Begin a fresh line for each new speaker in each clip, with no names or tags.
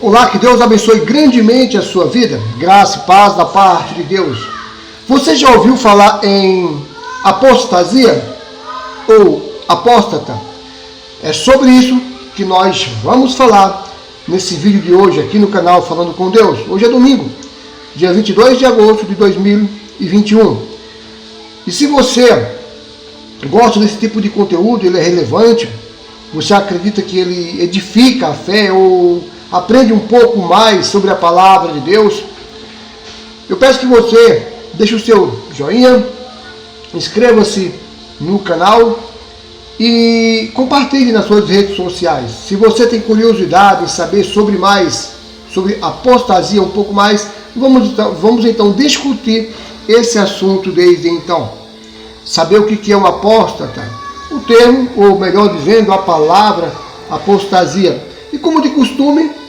Olá, que Deus abençoe grandemente a sua vida. Graça e paz da parte de Deus. Você já ouviu falar em apostasia ou apóstata? É sobre isso que nós vamos falar nesse vídeo de hoje aqui no canal Falando com Deus. Hoje é domingo, dia 22 de agosto de 2021. E se você gosta desse tipo de conteúdo, ele é relevante, você acredita que ele edifica a fé ou aprende um pouco mais sobre a palavra de Deus, eu peço que você deixe o seu joinha, inscreva-se no canal e compartilhe nas suas redes sociais. Se você tem curiosidade em saber sobre apostasia um pouco mais, vamos então discutir esse assunto desde então. Saber o que é um apóstata, o termo, ou melhor dizendo, a palavra apostasia. E como de costume,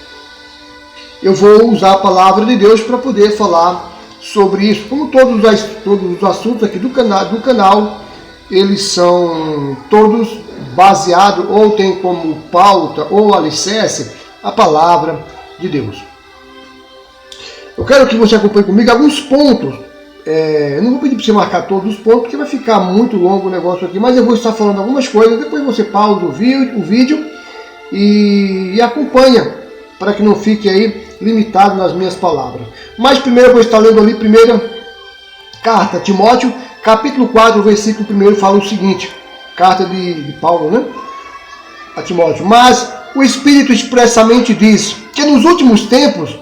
eu vou usar a palavra de Deus para poder falar sobre isso. Como todos os assuntos aqui do canal, eles são todos baseados ou tem como pauta ou alicerce a palavra de Deus. Eu quero que você acompanhe comigo alguns pontos. Eu não vou pedir para você marcar todos os pontos, porque vai ficar muito longo o negócio aqui, mas eu vou estar falando algumas coisas, depois você pausa o vídeo e acompanha, para que não fique aí limitado nas minhas palavras. Mas primeiro eu vou estar lendo ali, primeira carta a Timóteo, capítulo 4, versículo 1, fala o seguinte, carta de Paulo, né? A Timóteo. Mas o Espírito expressamente diz que nos últimos tempos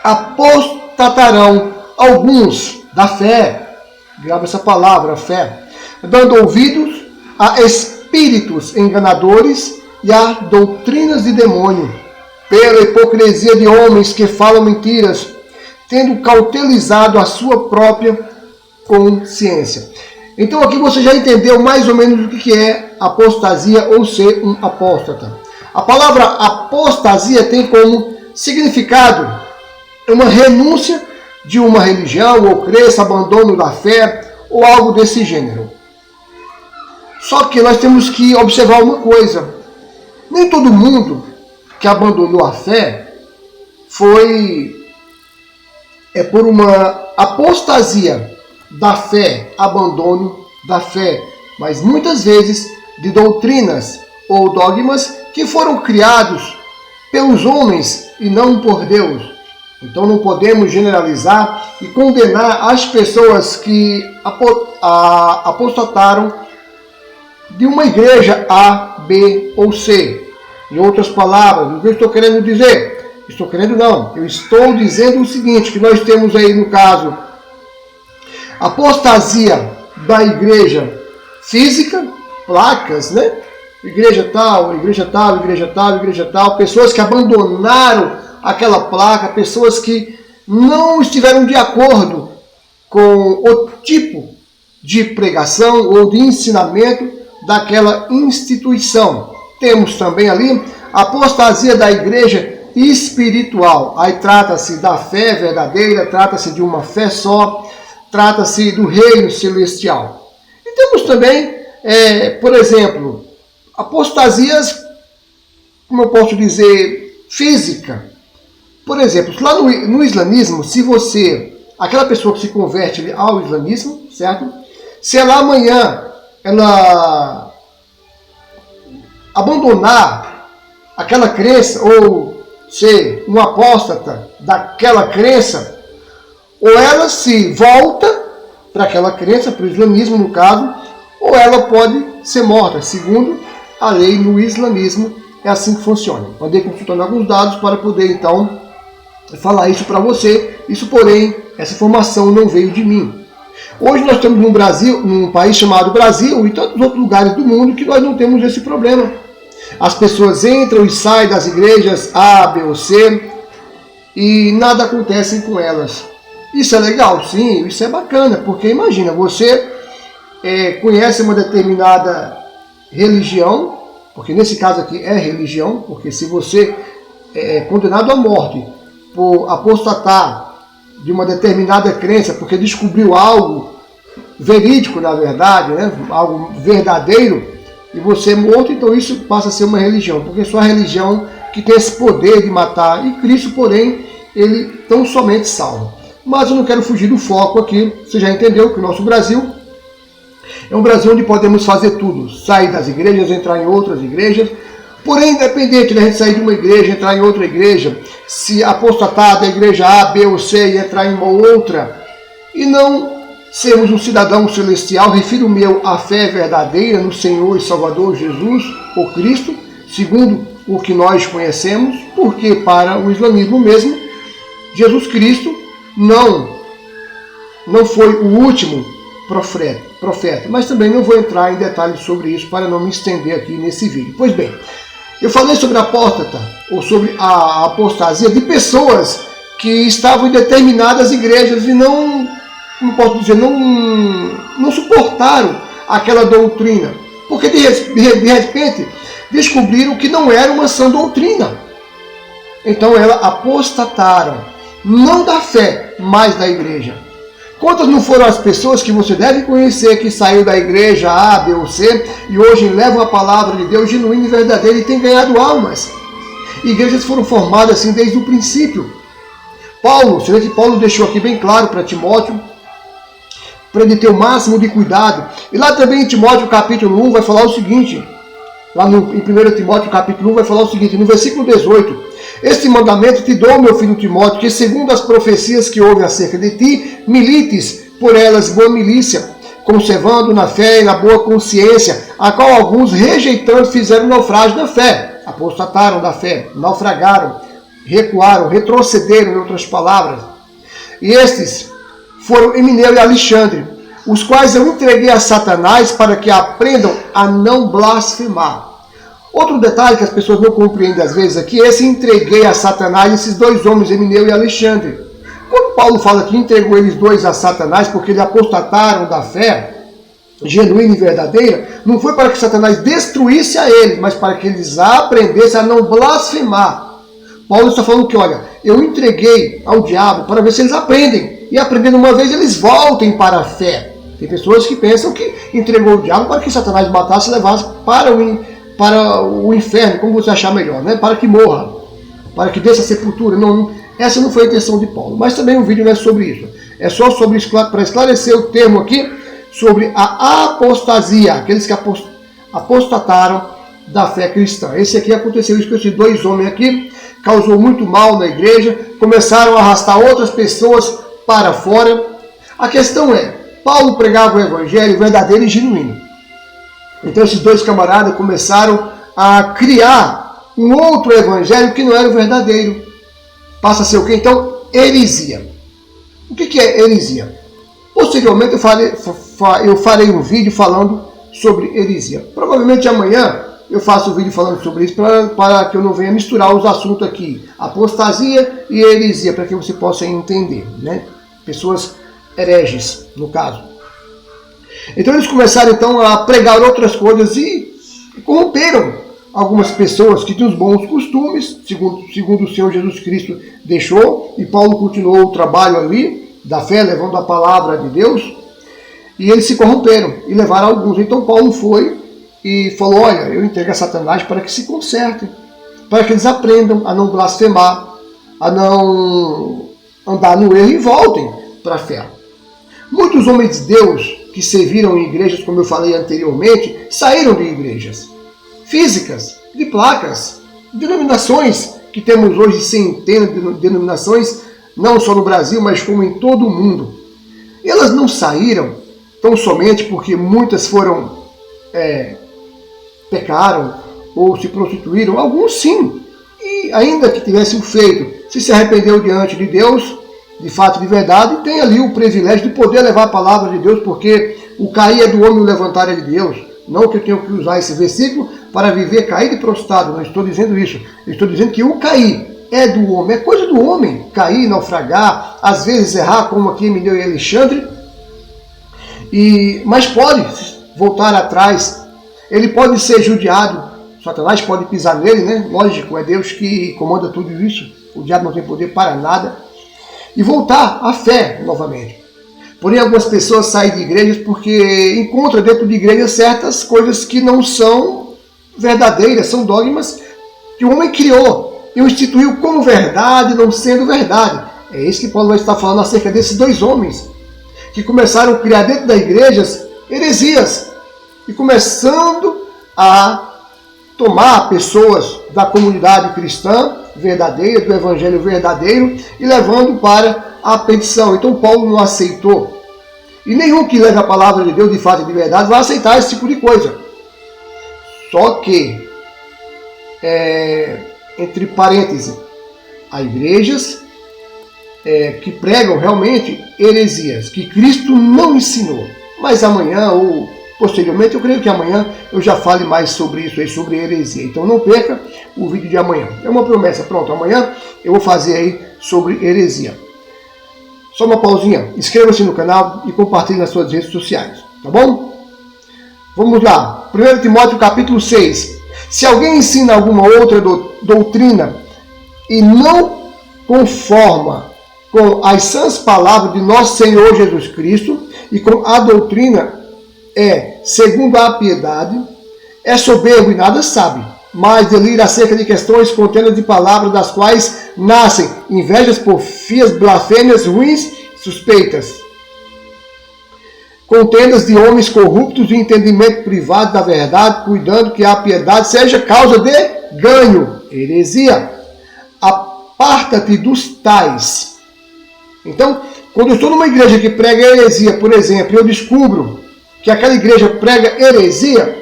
apostatarão alguns da fé, grava essa palavra, fé, dando ouvidos a espíritos enganadores e a doutrinas de demônio, pela hipocrisia de homens que falam mentiras, tendo cautelizado a sua própria consciência. Então aqui você já entendeu mais ou menos o que é apostasia ou ser um apóstata. A palavra apostasia tem como significado uma renúncia de uma religião, ou crença, abandono da fé, ou algo desse gênero. Só que nós temos que observar uma coisa. Nem todo mundo que abandonou a fé foi por uma apostasia da fé, abandono da fé, mas muitas vezes de doutrinas ou dogmas que foram criados pelos homens e não por Deus. Então não podemos generalizar e condenar as pessoas que apostataram de uma igreja A, B ou C. Em outras palavras, o que eu estou querendo dizer? Eu estou dizendo o seguinte, que nós temos aí no caso apostasia da igreja física, placas, né? Igreja tal, igreja tal, igreja tal, igreja tal, pessoas que abandonaram aquela placa, pessoas que não estiveram de acordo com o tipo de pregação ou de ensinamento daquela instituição. Temos também ali a apostasia da igreja espiritual. Aí trata-se da fé verdadeira, trata-se de uma fé só, trata-se do reino celestial. E temos também, por exemplo, apostasias, como eu posso dizer, física. Por exemplo, lá no islamismo, se aquela pessoa que se converte ao islamismo, certo? Se ela amanhã, ela abandonar aquela crença, ou ser um apóstata daquela crença, ou ela se volta para aquela crença, para o islamismo no caso, ou ela pode ser morta, segundo a lei no islamismo, é assim que funciona. Andei consultando alguns dados para poder então falar isso para você. Isso, porém, essa informação não veio de mim. Hoje nós temos no Brasil, num país chamado Brasil e tantos outros lugares do mundo que nós não temos esse problema. As pessoas entram e saem das igrejas A, B ou C e nada acontece com elas. Isso é legal? Sim, isso é bacana, porque imagina, você conhece uma determinada religião, porque nesse caso aqui é religião, porque se você é condenado à morte por apostatar de uma determinada crença, porque descobriu algo verídico, na verdade, né? Algo verdadeiro, e você é morto, então isso passa a ser uma religião, porque sua religião que tem esse poder de matar, e Cristo, porém, ele tão somente salva. Mas eu não quero fugir do foco aqui. Você já entendeu que o nosso Brasil é um Brasil onde podemos fazer tudo, sair das igrejas, entrar em outras igrejas. Porém, independente da gente sair de uma igreja, entrar em outra igreja, se apostatar da igreja A, B ou C e entrar em uma outra, e não sermos um cidadão celestial, refiro-me à fé verdadeira no Senhor e Salvador Jesus, ou Cristo, segundo o que nós conhecemos, porque para o islamismo mesmo, Jesus Cristo não foi o último profeta, mas também não vou entrar em detalhes sobre isso para não me estender aqui nesse vídeo. Pois bem, eu falei sobre a apóstata, ou sobre a apostasia de pessoas que estavam em determinadas igrejas e não suportaram aquela doutrina, porque de repente descobriram que não era uma sã doutrina. Então elas apostataram, não da fé, mas da igreja. Quantas não foram as pessoas que você deve conhecer que saiu da igreja A, B ou C e hoje levam a palavra de Deus genuína e verdadeira e têm ganhado almas? Igrejas foram formadas assim desde o princípio. Paulo deixou aqui bem claro para Timóteo, para ele ter o máximo de cuidado. E lá também em Timóteo capítulo 1 vai falar o seguinte, em 1 Timóteo capítulo 1 vai falar o seguinte, no versículo 18, este mandamento te dou, meu filho Timóteo, que segundo as profecias que houve acerca de ti, milites por elas boa milícia, conservando na fé e na boa consciência, a qual alguns, rejeitando, fizeram naufrágio da fé, apostataram da fé, naufragaram, recuaram, retrocederam, em outras palavras. E estes foram Emineu e Alexandre, os quais eu entreguei a Satanás para que aprendam a não blasfemar. Outro detalhe que as pessoas não compreendem às vezes aqui é esse entreguei a Satanás, esses dois homens, Emineu e Alexandre. Quando Paulo fala que entregou eles dois a Satanás porque eles apostataram da fé genuína e verdadeira, não foi para que Satanás destruísse a eles, mas para que eles aprendessem a não blasfemar. Paulo está falando que, olha, eu entreguei ao diabo para ver se eles aprendem. E aprendendo uma vez, eles voltem para a fé. Tem pessoas que pensam que entregou o diabo para que Satanás matasse e levasse para o inferno, como você achar melhor, né? Para que morra, para que desça a sepultura. Não, essa não foi a intenção de Paulo. Mas também o vídeo não é sobre isso. É só para esclarecer o termo aqui, sobre a apostasia, aqueles que apostataram da fé cristã. Esse aqui aconteceu isso com esses dois homens aqui, causou muito mal na igreja, começaram a arrastar outras pessoas para fora. A questão é, Paulo pregava o evangelho verdadeiro e genuíno. Então esses dois camaradas começaram a criar um outro evangelho que não era o verdadeiro. Passa a ser o quê? Então, heresia. O que é heresia? Posteriormente eu farei um vídeo falando sobre heresia. Provavelmente amanhã eu faço um vídeo falando sobre isso para que eu não venha misturar os assuntos aqui. Apostasia e heresia, para que você possa entender, né? Pessoas hereges, no caso. Então eles começaram então a pregar outras coisas e corromperam algumas pessoas que tinham os bons costumes, segundo o Senhor Jesus Cristo deixou, e Paulo continuou o trabalho ali da fé, levando a palavra de Deus, e eles se corromperam e levaram alguns. Então Paulo foi e falou, olha, eu entrego a Satanás para que se consertem, para que eles aprendam a não blasfemar, a não andar no erro e voltem para a fé. Muitos homens de Deus que serviram em igrejas, como eu falei anteriormente, saíram de igrejas físicas, de placas, denominações, que temos hoje centenas de denominações, não só no Brasil, mas como em todo o mundo. Elas não saíram tão somente porque muitas pecaram ou se prostituíram, alguns sim, e ainda que tivessem feito, se arrependeu diante de Deus, de fato, de verdade, tem ali o privilégio de poder levar a palavra de Deus, porque o cair é do homem e o levantar é de Deus. Não que eu tenha que usar esse versículo para viver caído e prostrado, não estou dizendo isso. Eu estou dizendo que o cair é do homem, é coisa do homem. Cair, naufragar, às vezes errar, como aqui Emineu e Alexandre, mas pode voltar atrás. Ele pode ser judiado, Satanás pode pisar nele, né? Lógico, é Deus que comanda tudo isso. O diabo não tem poder para nada. E voltar à fé novamente. Porém, algumas pessoas saem de igrejas porque encontram dentro de igrejas certas coisas que não são verdadeiras, são dogmas que o homem criou e o instituiu como verdade, não sendo verdade. É isso que Paulo vai estar falando acerca desses dois homens que começaram a criar dentro da igreja heresias e começando a tomar pessoas da comunidade cristã verdadeira, do evangelho verdadeiro, e levando para a perdição. Então Paulo não aceitou. E nenhum que leve a palavra de Deus de fato e de verdade vai aceitar esse tipo de coisa. Só que, entre parênteses, há igrejas que pregam realmente heresias, que Cristo não ensinou. Mas amanhã, ou posteriormente, eu creio que amanhã eu já fale mais sobre isso aí, sobre heresia. Então não perca o vídeo de amanhã. É uma promessa. Pronto, amanhã eu vou fazer aí sobre heresia. Só uma pausinha. Inscreva-se no canal e compartilhe nas suas redes sociais. Tá bom? Vamos lá. 1 Timóteo capítulo 6. Se alguém ensina alguma outra doutrina e não conforma com as sãs palavras de nosso Senhor Jesus Cristo e com a doutrina segundo a piedade, é soberbo e nada sabe, mas delira acerca de questões contendas de palavras das quais nascem invejas, porfias, blasfêmias, ruins, suspeitas, contendas de homens corruptos de entendimento privado da verdade, cuidando que a piedade seja causa de ganho, heresia. Aparta-te dos tais. Então, quando eu estou numa igreja que prega heresia, por exemplo, eu descubro que aquela igreja prega heresia,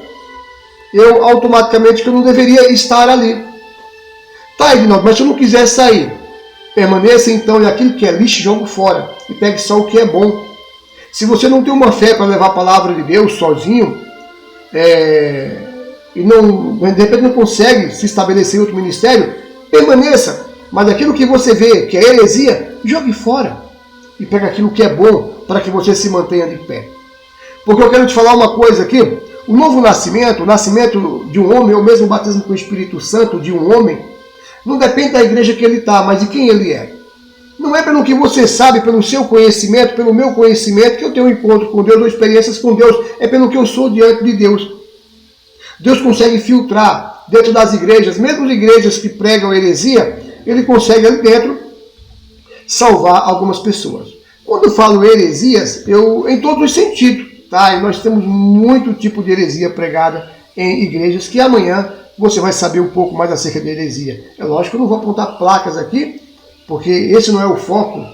eu automaticamente que eu não deveria estar ali. Tá, Edinaldo, mas se eu não quiser sair, permaneça então e aquilo que é lixo, jogo fora e pegue só o que é bom. Se você não tem uma fé para levar a palavra de Deus sozinho, e de repente não consegue se estabelecer em outro ministério, permaneça. Mas aquilo que você vê que é heresia, jogue fora e pega aquilo que é bom para que você se mantenha de pé. Porque eu quero te falar uma coisa aqui. O novo nascimento, o nascimento de um homem, ou mesmo o batismo com o Espírito Santo de um homem, não depende da igreja que ele está, mas de quem ele é. Não é pelo que você sabe, pelo seu conhecimento, pelo meu conhecimento, que eu tenho um encontro com Deus, ou experiências com Deus. É pelo que eu sou diante de Deus. Deus consegue filtrar dentro das igrejas, mesmo as igrejas que pregam heresia, ele consegue ali dentro salvar algumas pessoas. Quando eu falo heresias, em todos os sentidos. Tá? E nós temos muito tipo de heresia pregada em igrejas que amanhã você vai saber um pouco mais acerca de heresia. É lógico que eu não vou apontar placas aqui, porque esse não é o foco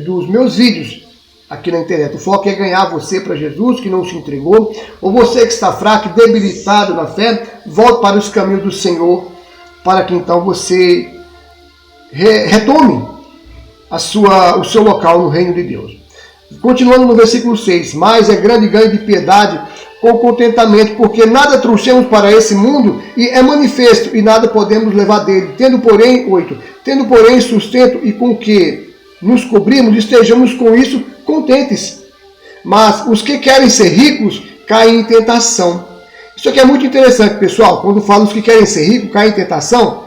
dos meus vídeos aqui na internet. O foco é ganhar você para Jesus, que não se entregou, ou você que está fraco, debilitado na fé, volte para os caminhos do Senhor, para que então você retome o seu local no reino de Deus. Continuando no versículo 6, mas é grande ganho de piedade com contentamento, porque nada trouxemos para esse mundo e é manifesto, e nada podemos levar dele. Tendo porém sustento e com que nos cobrimos, estejamos com isso contentes. Mas os que querem ser ricos caem em tentação. Isso aqui é muito interessante, pessoal. Quando falo os que querem ser ricos caem em tentação,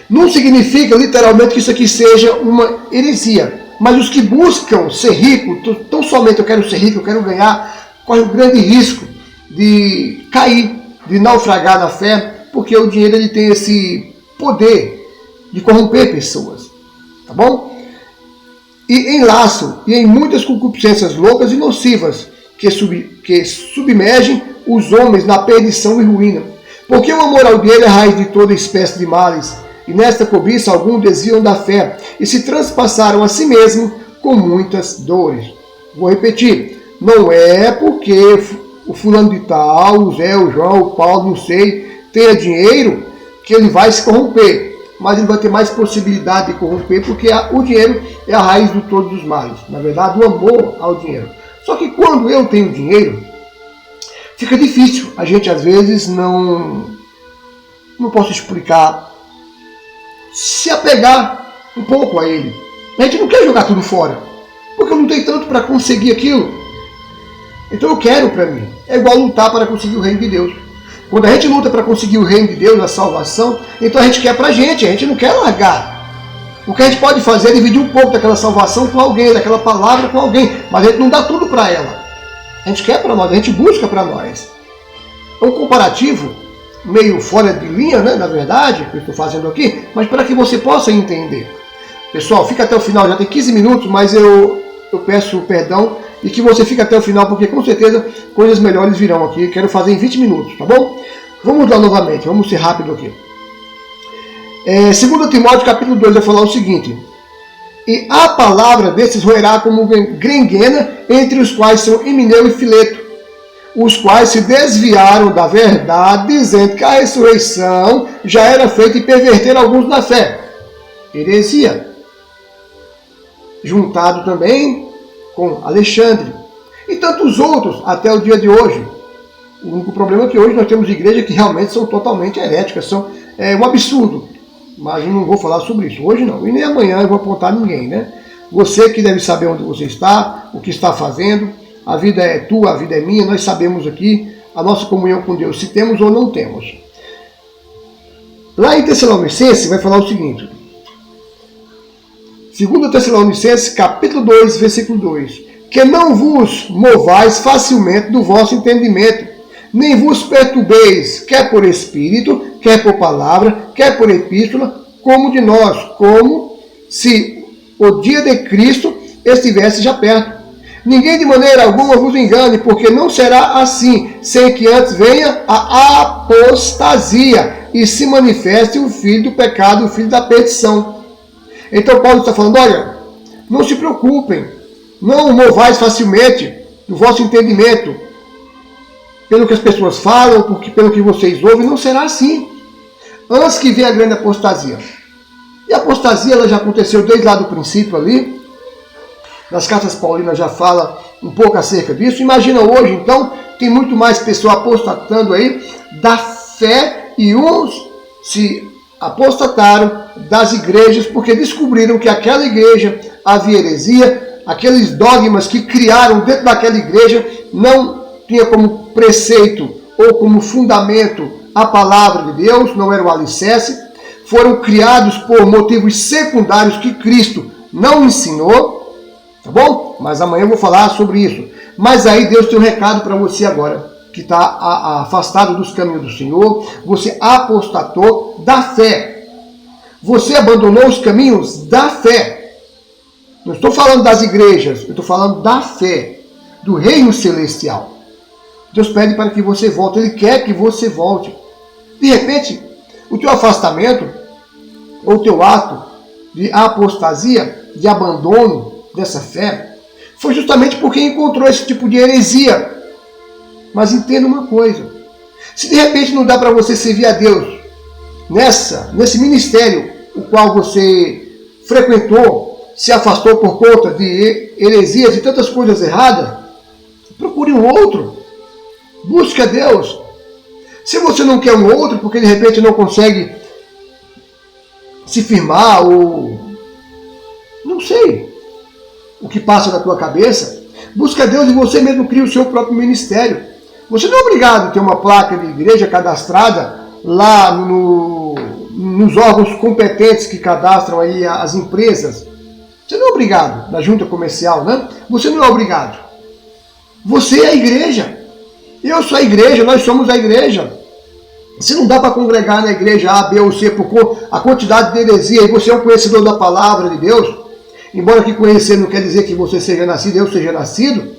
não significa literalmente que isso aqui seja uma heresia. Mas os que buscam ser ricos, tão somente eu quero ser rico, eu quero ganhar, corre um grande risco de cair, de naufragar na fé, porque o dinheiro ele tem esse poder de corromper pessoas. Tá bom? E enlaçam e em muitas concupiscências loucas e nocivas que submergem os homens na perdição e ruína. Porque o amor ao dinheiro é a raiz de toda espécie de males. E nesta cobiça alguns desviam da fé e se transpassaram a si mesmo com muitas dores. Vou repetir, não é porque o fulano de tal, o Zé, o João, o Paulo, não sei, tenha dinheiro que ele vai se corromper. Mas ele vai ter mais possibilidade de corromper porque o dinheiro é a raiz de todos os males. Na verdade, o amor ao dinheiro. Só que quando eu tenho dinheiro, fica difícil. A gente às vezes não posso explicar, se apegar um pouco a ele. A gente não quer jogar tudo fora, porque eu não tenho tanto para conseguir aquilo. Então eu quero para mim. É igual lutar para conseguir o reino de Deus. Quando a gente luta para conseguir o reino de Deus, a salvação, então a gente quer para a gente não quer largar. O que a gente pode fazer é dividir um pouco daquela salvação com alguém, daquela palavra com alguém, mas a gente não dá tudo para ela. A gente quer para nós, a gente busca para nós. É um comparativo meio fora de linha, né, na verdade, que eu estou fazendo aqui, mas para que você possa entender. Pessoal, fica até o final, já tem 15 minutos, mas eu peço perdão e que você fique até o final, porque com certeza coisas melhores virão aqui. Quero fazer em 20 minutos, tá bom? Vamos lá novamente, vamos ser rápido aqui. 2 Timóteo capítulo 2 vai falar o seguinte: e a palavra desses roerá como grenguena, entre os quais são Himeneu e Fileto, os quais se desviaram da verdade, dizendo que a ressurreição já era feita e perverteram alguns na fé. Heresia. Juntado também com Alexandre e tantos outros até o dia de hoje. O único problema é que hoje nós temos igrejas que realmente são totalmente heréticas, são um absurdo. Mas eu não vou falar sobre isso hoje não, e nem amanhã eu vou apontar ninguém, né? Você que deve saber onde você está, o que está fazendo. A vida é tua, a vida é minha, nós sabemos aqui a nossa comunhão com Deus, se temos ou não temos. Lá em Tessalonicenses vai falar o seguinte: 2 Tessalonicenses capítulo 2, versículo 2: que não vos movais facilmente do vosso entendimento, nem vos perturbeis, quer por espírito, quer por palavra, quer por epístola, como de nós, como se o dia de Cristo estivesse já perto. Ninguém de maneira alguma vos engane, porque não será assim, sem que antes venha a apostasia e se manifeste o filho do pecado, o filho da perdição. Então Paulo está falando, olha, não se preocupem, não movais facilmente do vosso entendimento pelo que as pessoas falam, porque pelo que vocês ouvem, não será assim. Antes que venha a grande apostasia. E a apostasia ela já aconteceu desde lá do princípio ali. Nas cartas paulinas já fala um pouco acerca disso. Imagina hoje, então, tem muito mais pessoas apostatando aí da fé, e uns se apostataram das igrejas porque descobriram que aquela igreja havia heresia, aqueles dogmas que criaram dentro daquela igreja não tinha como preceito ou como fundamento a palavra de Deus, não era o alicerce, foram criados por motivos secundários que Cristo não ensinou, tá bom? Mas amanhã eu vou falar sobre isso. Mas aí Deus tem um recado para você agora, que está afastado dos caminhos do Senhor, você apostatou da fé. Você abandonou os caminhos da fé. Não estou falando das igrejas, eu estou falando da fé, do reino celestial. Deus pede para que você volte, Ele quer que você volte. De repente, o teu afastamento, ou o teu ato de apostasia, de abandono dessa fé, foi justamente porque encontrou esse tipo de heresia. Mas entenda uma coisa, se de repente não dá para você servir a Deus nesse ministério o qual você frequentou, se afastou por conta de heresias e tantas coisas erradas, procure um outro, busque a Deus. Se você não quer um outro porque de repente não consegue se firmar ou não sei o que passa na tua cabeça, busque a Deus e você mesmo cria o seu próprio ministério. Você não é obrigado a ter uma placa de igreja cadastrada lá nos órgãos competentes que cadastram aí as empresas. Você não é obrigado, na junta comercial, né? Você não é obrigado. Você é a igreja. Eu sou a igreja, nós somos a igreja. Se não dá para congregar na igreja A, B ou C por a quantidade de heresia, e você é um conhecedor da palavra de Deus, embora que conhecer não quer dizer que você seja nascido, eu seja nascido,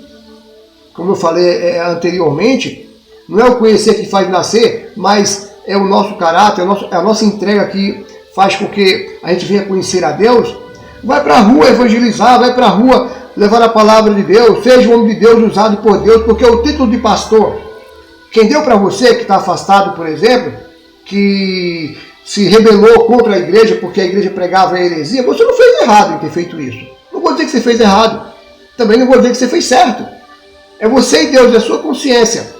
como eu falei anteriormente, não é o conhecer que faz nascer, mas é o nosso caráter, é a nossa entrega que faz com que a gente venha conhecer a Deus. Vai para a rua evangelizar, vai para a rua levar a palavra de Deus, seja um homem de Deus usado por Deus, porque o título de pastor, quem deu para você que está afastado, por exemplo, que se rebelou contra a igreja porque a igreja pregava a heresia, você não fez errado em ter feito isso. Não vou dizer que você fez errado, também não vou dizer que você fez certo. É você e Deus, é a sua consciência.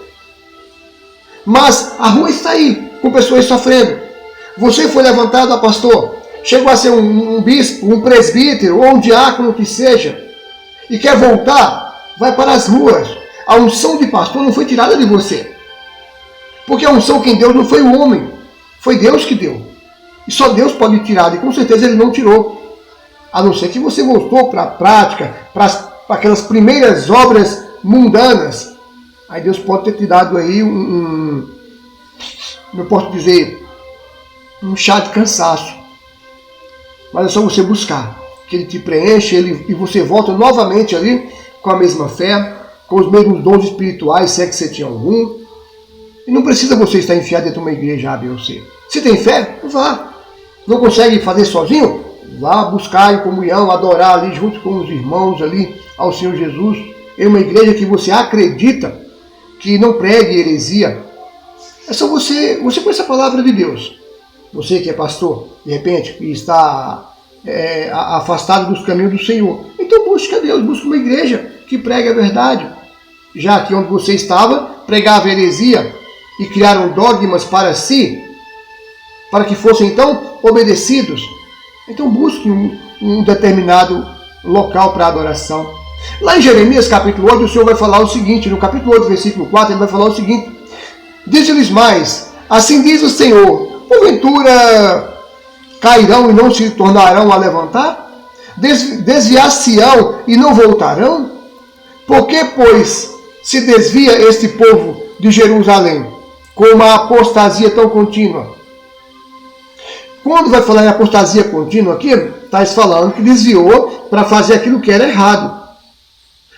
Mas a rua está aí, com pessoas sofrendo. Você foi levantado a pastor, chegou a ser um bispo, um presbítero ou um diácono que seja, e quer voltar, vai para as ruas. A unção de pastor não foi tirada de você. Porque a unção quem deu não foi o homem, foi Deus que deu. E só Deus pode tirar, e com certeza Ele não tirou. A não ser que você voltou para a prática, para aquelas primeiras obras mundanas. Aí Deus pode ter te dado aí eu posso dizer, um chá de cansaço. Mas é só você buscar, que ele te preenche e você volta novamente ali com a mesma fé, com os mesmos dons espirituais, se é que você tinha algum. E não precisa você estar enfiado dentro de uma igreja A, B ou C. Se tem fé, vá. Não consegue fazer sozinho? Vá buscar em comunhão, adorar ali junto com os irmãos ali ao Senhor Jesus. Em uma igreja que você acredita que não pregue heresia. É só você conhece a palavra de Deus. Você que é pastor, de repente, e está afastado dos caminhos do Senhor. Então busque a Deus, busque uma igreja que pregue a verdade. Já que onde você estava, pregava heresia e criaram dogmas para si, para que fossem então obedecidos. Então busque um determinado local para adoração. Lá em Jeremias capítulo 8, o Senhor vai falar o seguinte, no capítulo 8, versículo 4, ele vai falar o seguinte: diz-lhes mais, assim diz o Senhor, porventura cairão e não se tornarão a levantar? Desviar-se-ão e não voltarão? Por que, pois, se desvia este povo de Jerusalém com uma apostasia tão contínua? Quando vai falar em apostasia contínua aqui, está falando que desviou para fazer aquilo que era errado.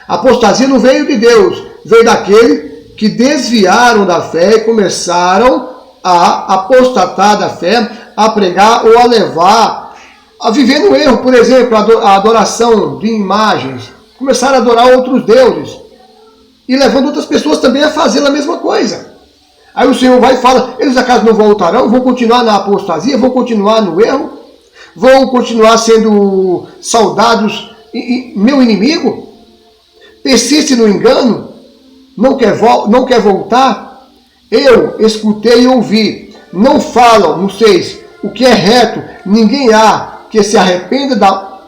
A apostasia não veio de Deus, veio daquele que desviaram da fé e começaram a apostatar da fé, a pregar ou a levar, a viver no erro. Por exemplo, a adoração de imagens. Começaram a adorar outros deuses e levando outras pessoas também a fazer a mesma coisa. Aí o Senhor vai e fala, eles acaso não voltarão? Vão continuar na apostasia? Vão continuar no erro? Vão continuar sendo saudados e meu inimigo? Persiste no engano? Não quer voltar? Eu escutei e ouvi. Não falam no 6 o que é reto, ninguém há que se arrependa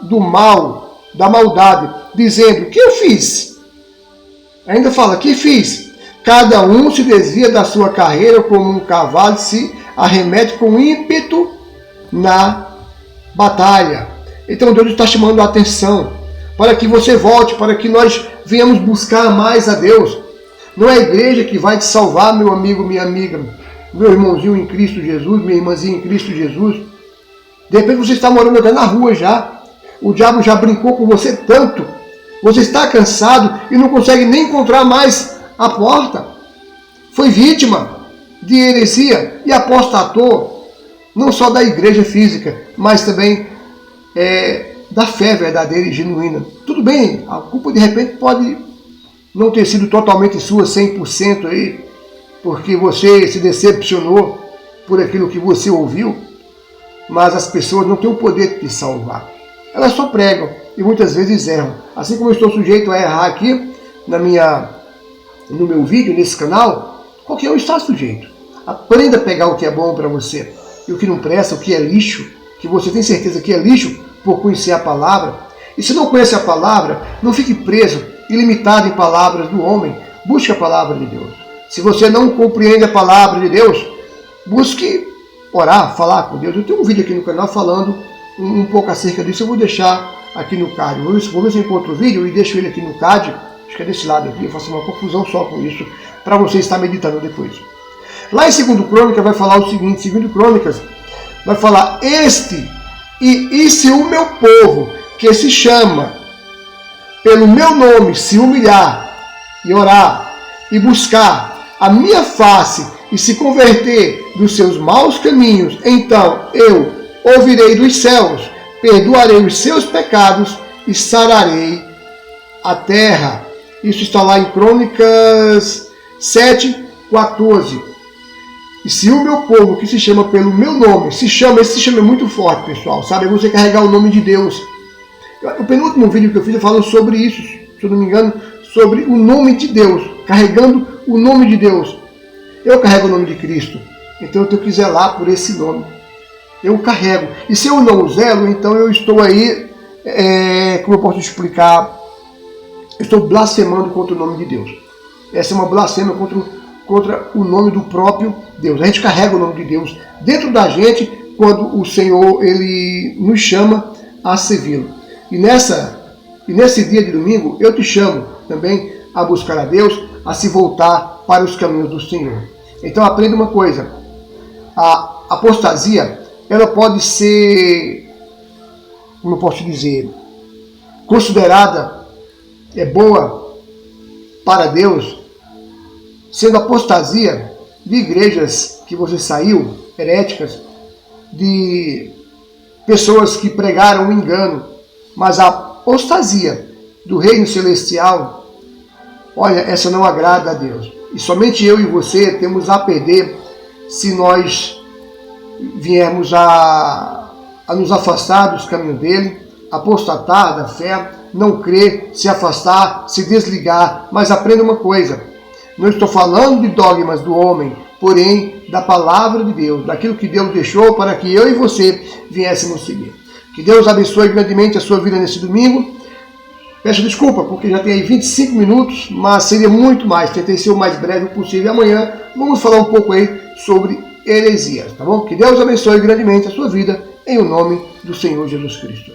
do mal, da maldade, dizendo, que eu fiz? Ainda fala, que fiz? Cada um se desvia da sua carreira como um cavalo se arremete com ímpeto na batalha. Então Deus está chamando a atenção para que você volte, para que nós venhamos buscar mais a Deus. Não é a igreja que vai te salvar, meu amigo, minha amiga, meu irmãozinho em Cristo Jesus, minha irmãzinha em Cristo Jesus. De repente você está morando até na rua já. O diabo já brincou com você tanto. Você está cansado e não consegue nem encontrar mais a porta. Foi vítima de heresia e apostatou, não só da igreja física, mas também da fé verdadeira e genuína. Tudo bem, a culpa de repente pode não ter sido totalmente sua, 100% aí, porque você se decepcionou por aquilo que você ouviu, mas as pessoas não têm o poder de te salvar. Elas só pregam e muitas vezes erram. Assim como eu estou sujeito a errar aqui no meu vídeo, nesse canal, qualquer um está sujeito. Aprenda a pegar o que é bom para você e o que não presta, o que é lixo, que você tem certeza que é lixo por conhecer a palavra. E se não conhece a palavra, não fique preso e limitado em palavras do homem. Busque a palavra de Deus. Se você não compreende a palavra de Deus, busque orar, falar com Deus. Eu tenho um vídeo aqui no canal falando um pouco acerca disso. Eu vou deixar aqui no card. Vou ver se eu encontro o vídeo e deixo ele aqui no card. Acho que é desse lado aqui. Eu faço uma confusão só com isso, para você estar meditando depois. Lá em 2 Crônicas vai falar o seguinte. 2 Crônicas vai falar: e se o meu povo, que se chama pelo meu nome, se humilhar e orar e buscar a minha face e se converter dos seus maus caminhos, então eu ouvirei dos céus, perdoarei os seus pecados e sararei a terra. Isso está lá em Crônicas 7:14. E se o meu povo, que se chama pelo meu nome, esse se chama é muito forte, pessoal, sabe? É você carregar o nome de Deus. O penúltimo vídeo que eu fiz eu falo sobre isso, se eu não me engano, sobre o nome de Deus, carregando o nome de Deus. Eu carrego o nome de Cristo, então eu tenho que zelar por esse nome. Eu carrego. E se eu não zelo, então eu estou aí, como eu posso explicar, eu estou blasfemando contra o nome de Deus. Essa é uma blasfêmia contra o nome do próprio Deus. A gente carrega o nome de Deus dentro da gente quando o Senhor ele nos chama a servi-lo. E nesse dia de domingo eu te chamo também a buscar a Deus, a se voltar para os caminhos do Senhor. Então aprenda uma coisa: a apostasia, ela pode ser, como eu posso dizer, considerada boa para Deus, sendo apostasia de igrejas que você saiu, heréticas, de pessoas que pregaram o engano, mas a apostasia do reino celestial, olha, essa não agrada a Deus. E somente eu e você temos a perder se nós viermos a nos afastar dos caminhos dele, apostatar da fé, não crer, se afastar, se desligar. Mas aprenda uma coisa, não estou falando de dogmas do homem, porém da palavra de Deus, daquilo que Deus deixou para que eu e você viéssemos seguir. Que Deus abençoe grandemente a sua vida nesse domingo. Peço desculpa, porque já tem aí 25 minutos, mas seria muito mais. Tentei ser o mais breve possível. E amanhã vamos falar um pouco aí sobre heresias, tá bom? Que Deus abençoe grandemente a sua vida, em o nome do Senhor Jesus Cristo.